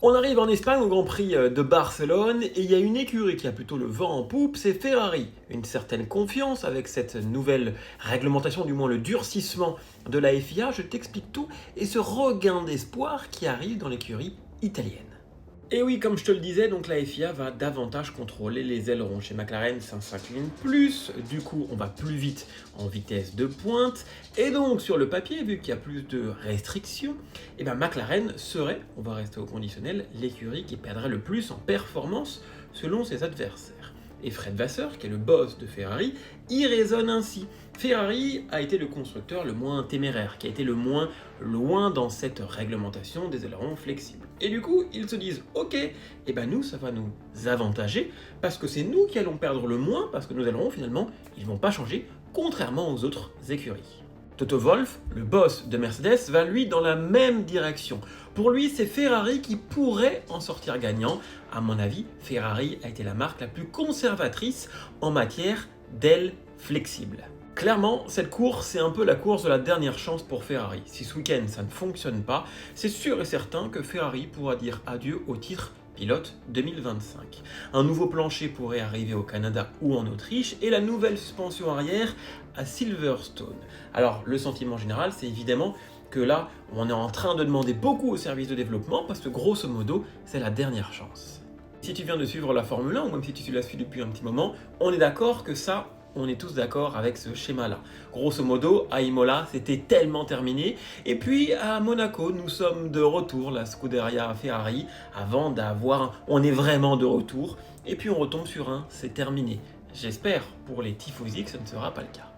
On arrive en Espagne au Grand Prix de Barcelone et il y a une écurie qui a plutôt le vent en poupe, c'est Ferrari. Une certaine confiance avec cette nouvelle réglementation, du moins le durcissement de la FIA, je t'explique tout, et ce regain d'espoir qui arrive dans l'écurie italienne. Et oui, comme je te le disais, donc la FIA va davantage contrôler les ailerons. Chez McLaren, ça s'incline plus, du coup on va plus vite en vitesse de pointe, et donc sur le papier, vu qu'il y a plus de restrictions, et McLaren serait, on va rester au conditionnel, l'écurie qui perdrait le plus en performance selon ses adversaires. Et Fred Vasseur, qui est le boss de Ferrari, y raisonne ainsi. Ferrari a été le constructeur le moins téméraire, qui a été le moins loin dans cette réglementation des ailerons flexibles. Et du coup, ils se disent, ok, nous, ça va nous avantager, parce que c'est nous qui allons perdre le moins, parce que nos ailerons, finalement, ils vont pas changer, contrairement aux autres écuries. Toto Wolff, le boss de Mercedes, va lui dans la même direction. Pour lui, c'est Ferrari qui pourrait en sortir gagnant. À mon avis, Ferrari a été la marque la plus conservatrice en matière d'ailes flexibles. Clairement, cette course, c'est un peu la course de la dernière chance pour Ferrari. Si ce week-end ça ne fonctionne pas, c'est sûr et certain que Ferrari pourra dire adieu au titre pilote 2025. Un nouveau plancher pourrait arriver au Canada ou en Autriche et la nouvelle suspension arrière à Silverstone. Alors, le sentiment général, c'est évidemment que là, on est en train de demander beaucoup au service de développement parce que grosso modo, c'est la dernière chance. Si tu viens de suivre la Formule 1 ou même si tu la suis depuis un petit moment, on est d'accord que ça, on est tous d'accord avec ce schéma-là. Grosso modo, à Imola, c'était tellement terminé. Et puis, à Monaco, nous sommes de retour, la Scuderia Ferrari, avant on est vraiment de retour. Et puis, on retombe sur un, c'est terminé. J'espère, pour les tifosi, que ce ne sera pas le cas.